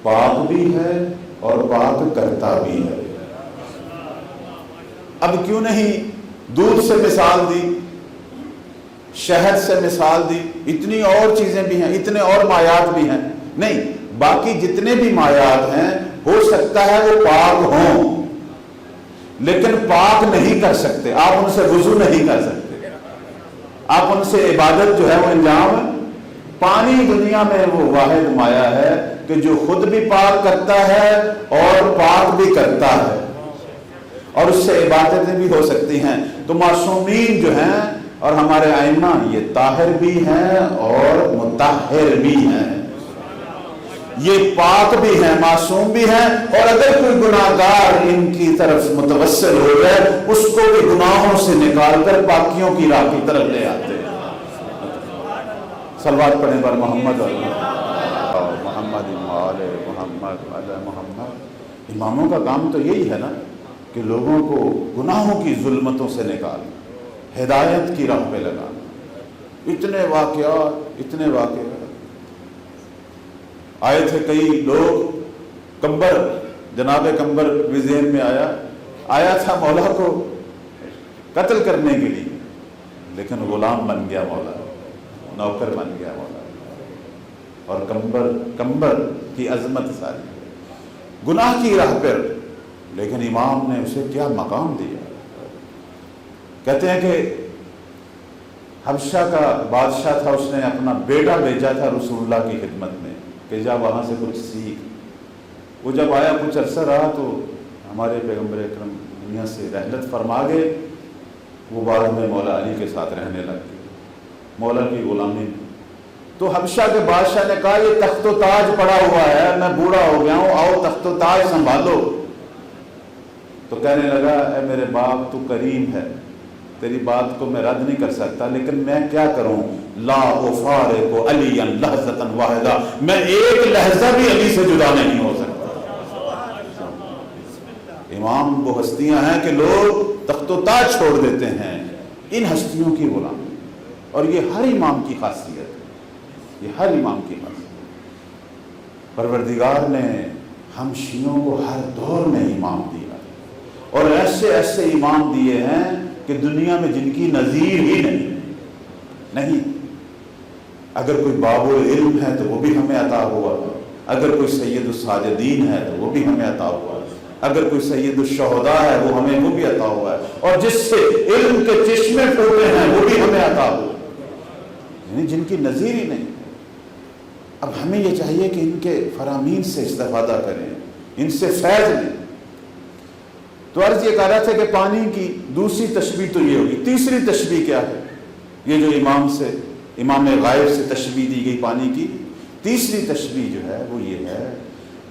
پاک بھی ہے اور پاک کرتا بھی ہے۔ اب کیوں نہیں دودھ سے مثال دی، شہد سے مثال دی، اتنی اور چیزیں بھی ہیں، اتنے اور مایات بھی ہیں، نہیں باقی جتنے بھی مایات ہیں ہو سکتا ہے وہ پاک ہوں لیکن پاک نہیں کر سکتے، آپ ان سے وضو نہیں کر سکتے، آپ ان سے عبادت جو ہے وہ انجام۔ پانی دنیا میں وہ واحد مایا ہے کہ جو خود بھی پاک کرتا ہے اور پاک بھی کرتا ہے، اور اس سے عبادتیں بھی ہو سکتی ہیں۔ تو معصومین جو ہیں اور ہمارے ائمہ یہ طاہر بھی ہیں اور مطہر بھی ہیں، یہ پاک بھی ہیں، معصوم بھی ہیں، اور اگر کوئی گناہ گار ان کی طرف متوسل ہو جائے اس کو بھی گناہوں سے نکال کر پاکیوں کی راہ کی طرف لے آتے ہیں۔ صلوات پڑھیں پر محمد اور محمد آل محمد علی محمد۔ اماموں کا کام تو یہی ہے نا کہ لوگوں کو گناہوں کی ظلمتوں سے نکال ہدایت کی راہ پہ لگانا۔ اتنے واقعات آئے تھے، کئی لوگ کمبر، جناب کمبر بھی ذہن میں آیا تھا مولا کو قتل کرنے کے لیے، لیکن غلام بن گیا مولا، نوکر بن گیا مولا، اور کمبر کی عظمت ساری گناہ کی راہ پر، لیکن امام نے اسے کیا مقام دیا۔ کہتے ہیں کہ حبشہ کا بادشاہ تھا، اس نے اپنا بیٹا بھیجا تھا رسول اللہ کی خدمت میں کہ جا وہاں سے کچھ سیکھ۔ وہ جب آیا کچھ عرصہ رہا تو ہمارے پیغمبر اکرم دنیا سے رحلت فرما گئے، وہ بعد میں مولا علی کے ساتھ رہنے لگ گئے، مولا کی غلامی میں۔ تو حبشہ کے بادشاہ نے کہا یہ تخت و تاج پڑا ہوا ہے، میں بوڑھا ہو گیا ہوں، آؤ تخت و تاج سنبھالو۔ تو کہنے لگا اے میرے باپ تو کریم ہے، تیری بات کو میں رد نہیں کر سکتا، لیکن میں کیا کروں، لا افارق علی لحظۃ واحدہ، میں ایک لحظہ بھی علی سے جدا نہیں ہو سکتا۔ امام وہ ہستیاں ہیں کہ لوگ تخت و تاج چھوڑ دیتے ہیں ان ہستیوں کی غلامی، اور یہ ہر امام کی خاصیت ہے، یہ ہر امام کی خاصیت۔ پروردگار نے ہم شیعوں کو ہر دور میں امام دیا اور ایسے ایسے امام دیے ہیں کہ دنیا میں جن کی نظیر ہی نہیں۔ اگر کوئی باب العلم ہے تو وہ بھی ہمیں عطا ہوا، اگر کوئی سید الساجدین ہے تو وہ بھی ہمیں عطا ہوا، اگر کوئی سید الشہداء ہے وہ بھی عطا ہوا ہے، اور جس سے علم کے چشمے پھوٹے ہیں وہ بھی ہمیں عطا ہوا، یعنی جن کی نظیر ہی نہیں۔ اب ہمیں یہ چاہیے کہ ان کے فرامین سے استفادہ کریں، ان سے فیض لیں۔ تو عرض یہ کہہ رہا تھا کہ پانی کی دوسری تشبیہ تو یہ ہوگی۔ تیسری تشبیہ کیا ہے؟ یہ جو امام غائب سے تشبیہ دی گئی پانی کی، تیسری تشبیہ جو ہے وہ یہ ہے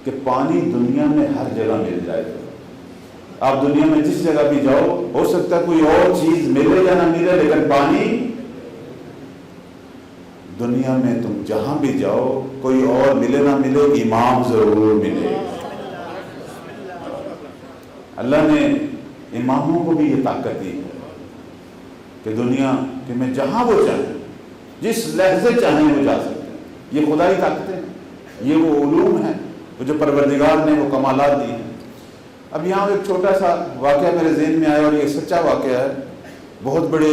کہ پانی دنیا میں ہر جگہ مل جائے گا۔ آپ دنیا میں جس جگہ بھی جاؤ، ہو سکتا ہے کوئی اور چیز ملے یا نہ ملے، لیکن پانی دنیا میں تم جہاں بھی جاؤ، کوئی اور ملے نہ ملے، امام ضرور ملے۔ اللہ نے اماموں کو بھی یہ طاقت دی ہے کہ دنیا کہ میں جہاں وہ چاہیں، جس لحظے چاہیں وہ جا سکتے ہیں۔ یہ خدائی طاقتیں ہیں، یہ وہ علوم ہیں جو پروردگار نے وہ کمالات دی ہیں۔ اب یہاں ایک چھوٹا سا واقعہ میرے ذہن میں آیا، اور یہ سچا واقعہ ہے۔ بہت بڑے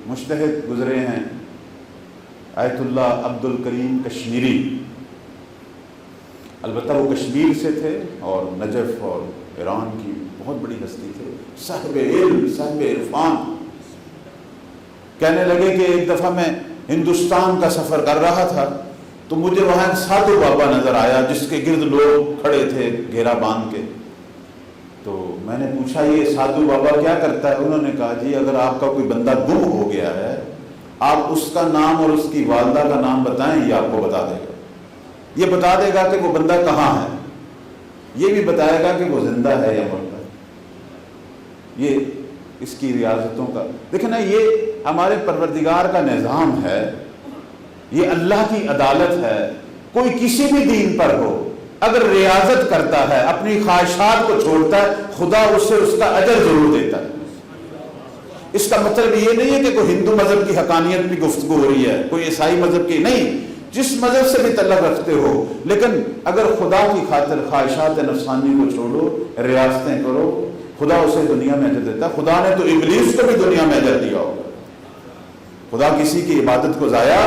مجتہد گزرے ہیں، آیت اللہ عبد الکریم کشمیری، البتہ وہ کشمیر سے تھے اور نجف اور ایران کی بہت بڑی ہستی تھے، صاحب علم، صاحب عرفان۔ کہنے لگے کہ ایک دفعہ میں ہندوستان کا سفر کر رہا تھا تو مجھے وہاں ایک سادھو بابا نظر آیا جس کے گرد لوگ کھڑے تھے گھیرا باندھ کے۔ تو میں نے پوچھا یہ سادھو بابا کیا کرتا ہے؟ انہوں نے کہا جی اگر آپ کا کوئی بندہ گم ہو گیا ہے، آپ اس کا نام اور اس کی والدہ کا نام بتائیں، یہ آپ کو بتا دے گا۔ یہ بتا دے گا کہ وہ بندہ کہاں ہے، یہ بھی بتائے گا کہ وہ زندہ ہے یا مردہ۔ یہ اس کی ریاضتوں کا دیکھیں نا، یہ ہمارے پروردگار کا نظام ہے، یہ اللہ کی عدالت ہے۔ کوئی کسی بھی دین پر ہو اگر ریاضت کرتا ہے، اپنی خواہشات کو چھوڑتا ہے، خدا اسے اس کا اجر ضرور دیتا ہے۔ اس کا مطلب یہ نہیں ہے کہ کوئی ہندو مذہب کی حقانیت کی گفتگو ہو رہی ہے، کوئی عیسائی مذہب کی نہیں، جس مذہب سے بھی تعلق رکھتے ہو، لیکن اگر خدا کی خاطر خواہشات نفسانی کو چھوڑو، ریاستیں کرو، خدا اسے دنیا میں اجر دیتا ہے۔ خدا نے تو ابلیس کو بھی دنیا میں اجر دیا ہوگا۔ خدا کسی کی عبادت کو ضائع،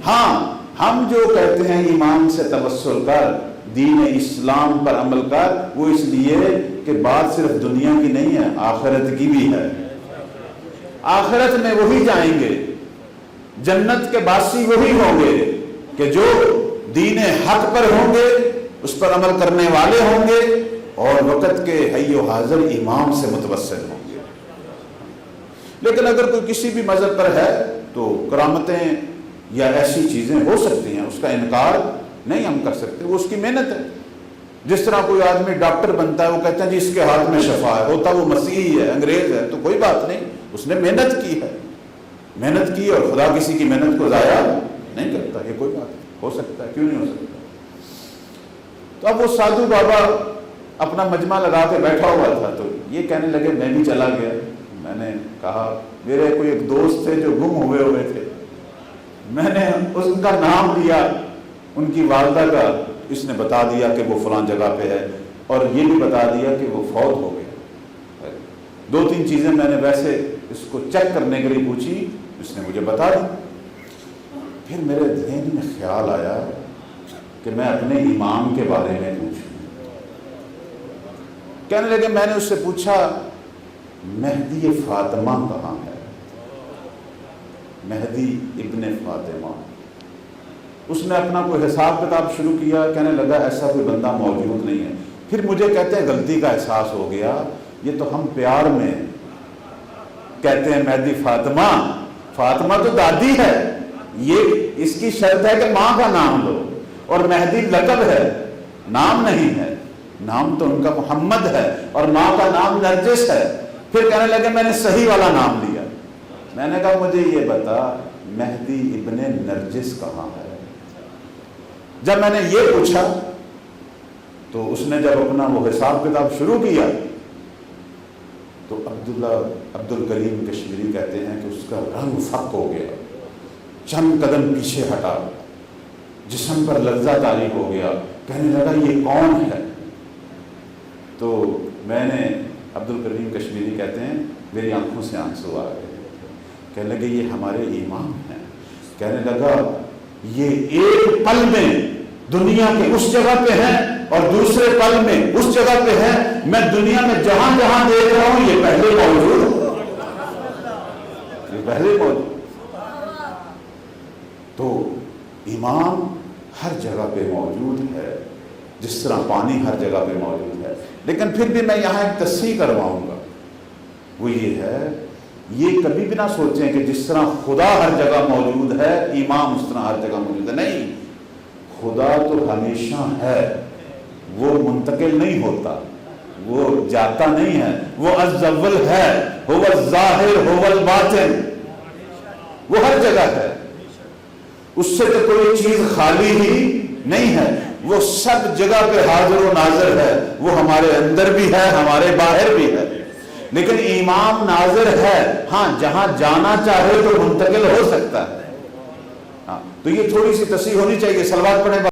ہاں ہم جو کہتے ہیں ایمان سے توسل کر، دین اسلام پر عمل کر، وہ اس لیے کہ بات صرف دنیا کی نہیں ہے، آخرت کی بھی ہے۔ آخرت میں وہی جائیں گے، جنت کے باسی وہی ہوں گے کہ جو دین حق پر ہوں گے، اس پر عمل کرنے والے ہوں گے، اور وقت کے حی و حاضر امام سے متوسل ہوں گے۔ لیکن اگر کوئی کسی بھی مذہب پر ہے تو کرامتیں یا ایسی چیزیں ہو سکتی ہیں، اس کا انکار نہیں ہم کر سکتے، وہ اس کی محنت ہے۔ جس طرح کوئی آدمی ڈاکٹر بنتا ہے، وہ کہتے ہیں جی اس کے ہاتھ میں شفا ہے، ہوتا وہ مسیحی ہے، انگریز ہے، تو کوئی بات نہیں، اس نے محنت کی ہے، محنت کی، اور خدا کسی کی محنت کو ضائع نہیں کرتا، یہ کوئی بات نہیں، ہو سکتا ہے، کیوں نہیں ہو سکتا۔ تو اب وہ سادھو بابا اپنا مجمع لگا کے بیٹھا ہوا تھا، تو یہ کہنے لگے، میں بھی چلا گیا۔ میں نے کہا میرے کوئی ایک دوست تھے جو گم ہوئے تھے، میں نے ان کا نام لیا، ان کی والدہ کا، اس نے بتا دیا کہ وہ فلان جگہ پہ ہے، اور یہ بھی بتا دیا کہ وہ فوت ہو گئے۔ دو تین چیزیں میں نے ویسے اس کو چیک کرنے کے لیے پوچھی، اس نے مجھے بتا دی۔ پھر میرے ذہن میں خیال آیا کہ میں اپنے امام کے بارے میں پوچھوں۔ کہنے لگے، میں نے اس سے پوچھا مہدی فاطمہ کہاں ہے؟ مہدی ابن فاطمہ۔ اس نے اپنا کوئی حساب کتاب شروع کیا، کہنے لگا ایسا کوئی بندہ موجود نہیں ہے۔ پھر مجھے کہتے ہیں غلطی کا احساس ہو گیا، یہ تو ہم پیار میں کہتے ہیں مہدی فاطمہ، فاطمہ تو دادی ہے، یہ اس کی شرط ہے کہ ماں کا نام لو، اور مہدی لقب ہے، نام نہیں ہے، نام تو ان کا محمد ہے، اور ماں کا نام نرجس ہے۔ پھر کہنے لگے میں نے صحیح والا نام لیا۔ میں نے کہا مجھے یہ بتا مہدی ابن نرجس کہاں ہے؟ جب میں نے یہ پوچھا تو اس نے جب اپنا وہ حساب کتاب شروع کیا تو عبد الکریم کشمیری کہتے ہیں کہ اس کا رنگ فق ہو گیا، چند قدم پیچھے ہٹا، جسم پر لرزہ طاری ہو گیا، کہنے لگا یہ کون ہے؟ تو میں نے، عبد الکریم کشمیری کہتے ہیں میری آنکھوں سے آنسو آ گئے، کہنے لگے یہ ہمارے امام ہیں۔ کہنے لگا یہ ایک پل میں دنیا کے اس جگہ پہ ہیں اور دوسرے پل میں اس جگہ پہ ہیں، میں دنیا میں جہاں جہاں دیکھ رہا ہوں یہ پہلے موجود، یہ پہلے موجود۔ تو امام ہر جگہ پہ موجود ہے، جس طرح پانی ہر جگہ پہ موجود ہے۔ لیکن پھر بھی میں یہاں ایک تصحیح کرواؤں گا، وہ یہ ہے، یہ کبھی بھی نہ سوچیں کہ جس طرح خدا ہر جگہ موجود ہے امام اس طرح ہر جگہ موجود ہے، نہیں، خدا تو ہمیشہ ہے، وہ منتقل نہیں ہوتا، وہ جاتا نہیں ہے، وہ الزول ہے، هو الظاہر هو الباطن، وہ ہر جگہ ہے، اس سے تو کوئی چیز خالی ہی نہیں ہے، وہ سب جگہ پہ حاضر و ناظر ہے، وہ ہمارے اندر بھی ہے، ہمارے باہر بھی ہے۔ لیکن امام ناظر ہے، ہاں جہاں جانا چاہے تو منتقل ہو سکتا ہے۔ ہاں تو یہ تھوڑی سی تصحیح ہونی چاہیے۔ صلوات پڑھیں۔